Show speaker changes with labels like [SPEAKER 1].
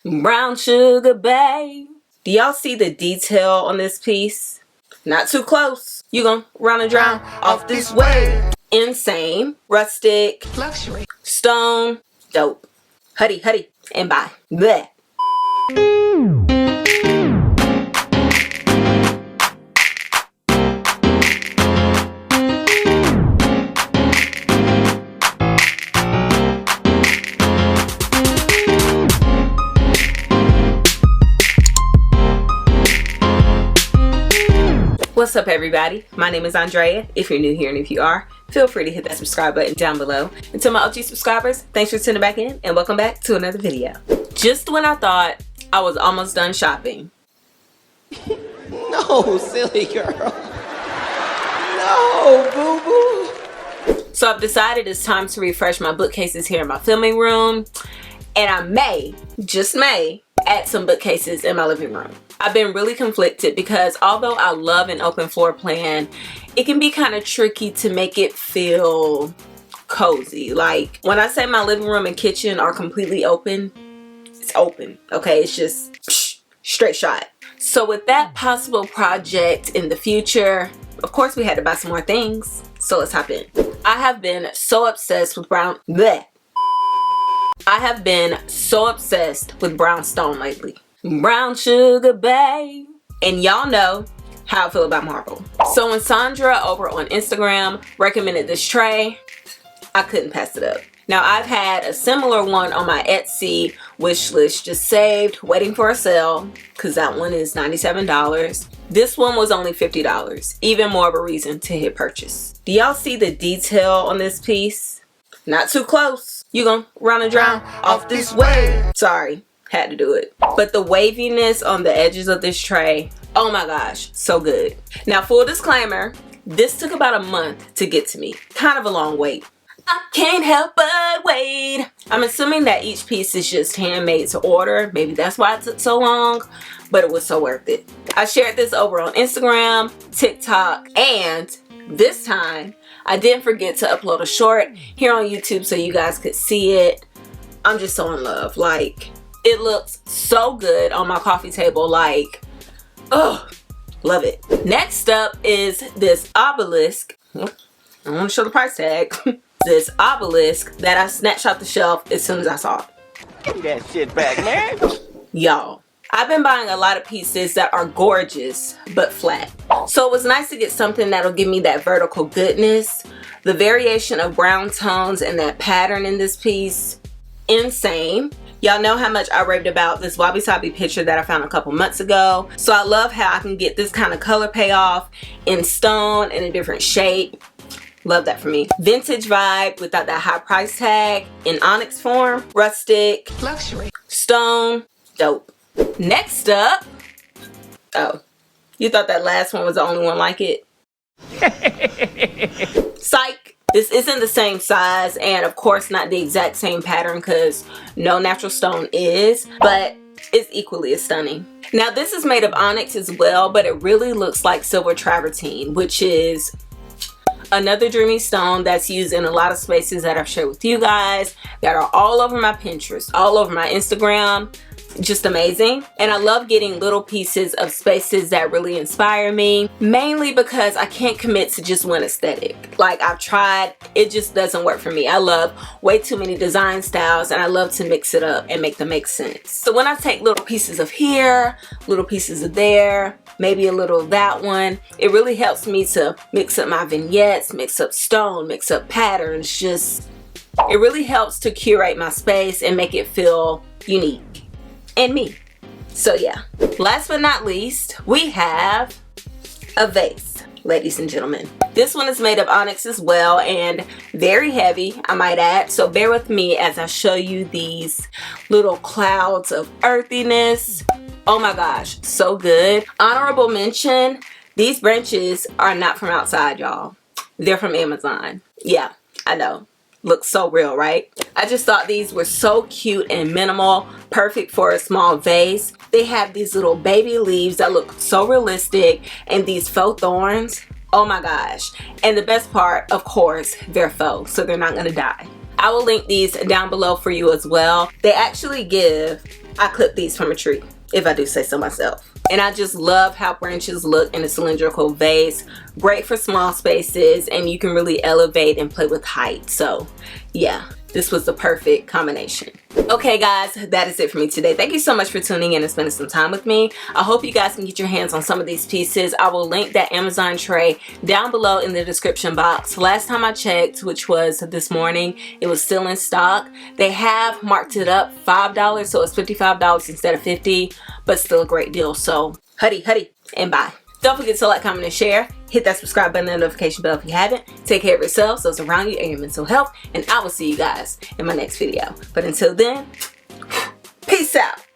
[SPEAKER 1] Brown sugar, babe. Do y'all see the detail on this piece? Not too close. You gon' run and drown off this way. Insane. Rustic.
[SPEAKER 2] Luxury.
[SPEAKER 1] Stone. Dope. Huddy, huddy, and bye. Bleh. What's up, everybody? My name is Andrea. If you're new here and if you are, feel free to hit that subscribe button down below. And to my OG subscribers, thanks for tuning back in and welcome back to another video. Just when I thought I was almost done shopping.
[SPEAKER 2] No, silly girl. No, boo-boo.
[SPEAKER 1] So I've decided it's time to refresh my bookcases here in my filming room. And I may, just may, add some bookcases in my living room. I've been really conflicted because although I love an open floor plan, it can be kind of tricky to make it feel cozy. Like when I say my living room and kitchen are completely open, it's open, okay? It's just straight shot. So with that possible project in the future, of course we had to buy some more things. So let's hop in. I have been so obsessed with brown stone lately. Brown sugar, babe. And y'all know how I feel about marble. So when Sandra over on Instagram recommended this tray, I couldn't pass it up. Now I've had a similar one on my Etsy wish list just saved, waiting for a sale, because that one is $97. This one was only $50. Even more of a reason to hit purchase. Do y'all see the detail on this piece? Not too close. You gon' run and drown off this way. Sorry. Had to do it. But the waviness on the edges of this tray, oh my gosh, so good. Now, full disclaimer, this took about a month to get to me. Kind of a long wait. I can't help but wait. I'm assuming that each piece is just handmade to order. Maybe that's why it took so long, but it was so worth it. I shared this over on Instagram, TikTok, and this time I didn't forget to upload a short here on YouTube so you guys could see it. I'm just so in love. Like, it looks so good on my coffee table, like, oh, love it. Next up is this obelisk. I want to show the price tag. This obelisk that I snatched off the shelf as soon as I saw it.
[SPEAKER 2] Give me that shit back, man.
[SPEAKER 1] Y'all, I've been buying a lot of pieces that are gorgeous but flat. So it was nice to get something that'll give me that vertical goodness. The variation of brown tones and that pattern in this piece, insane. Y'all know how much I raved about this wabi sabi picture that I found a couple months ago. So I love how I can get this kind of color payoff in stone in a different shape. Love that for me. Vintage vibe without that high price tag in onyx form. Rustic.
[SPEAKER 2] Luxury.
[SPEAKER 1] Stone. Dope. Next up. Oh, you thought that last one was the only one like it? Psych. This isn't the same size and of course not the exact same pattern because no natural stone is, but it's equally as stunning. Now this is made of onyx as well, but it really looks like silver travertine, which is another dreamy stone that's used in a lot of spaces that I've shared with you guys, that are all over my Pinterest, all over my Instagram. Just amazing. And I love getting little pieces of spaces that really inspire me, mainly because I can't commit to just one aesthetic. Like I've tried, it just doesn't work for me. I love way too many design styles and I love to mix it up and make them make sense. So when I take little pieces of here, little pieces of there, maybe a little of that one, it really helps me to mix up my vignettes, mix up stone, mix up patterns. Just, it really helps to curate my space and make it feel unique. And me. So yeah, last but not least, we have a vase, ladies and gentlemen. This one is made of onyx as well and very heavy, I might add. So bear with me as I show you these little clouds of earthiness. Oh my gosh, so good. Honorable mention, these branches are not from outside, y'all. They're from Amazon. Yeah, I know. Looks so real, right? I just thought these were so cute and minimal, perfect for a small vase. They have these little baby leaves that look so realistic and these faux thorns. Oh my gosh. And the best part, of course, they're faux, so they're not gonna die. I will link these down below for you as well. They actually give I clip these from a tree, if I do say so myself. And I just love how branches look in a cylindrical vase. Great for small spaces, and you can really elevate and play with height. So yeah, this was the perfect combination. Okay guys, that is it for me today. Thank you so much for tuning in and spending some time with me. I hope you guys can get your hands on some of these pieces. I will link that Amazon tray down below in the description box. Last time I checked, which was this morning, it was still in stock. They have marked it up $5, so it's $55 instead of $50, but still a great deal. So huddy, and bye. Don't forget to like, comment, and share. Hit that subscribe button and notification bell if you haven't. Take care of yourselves, those around you, and your mental health. And I will see you guys in my next video. But until then, peace out.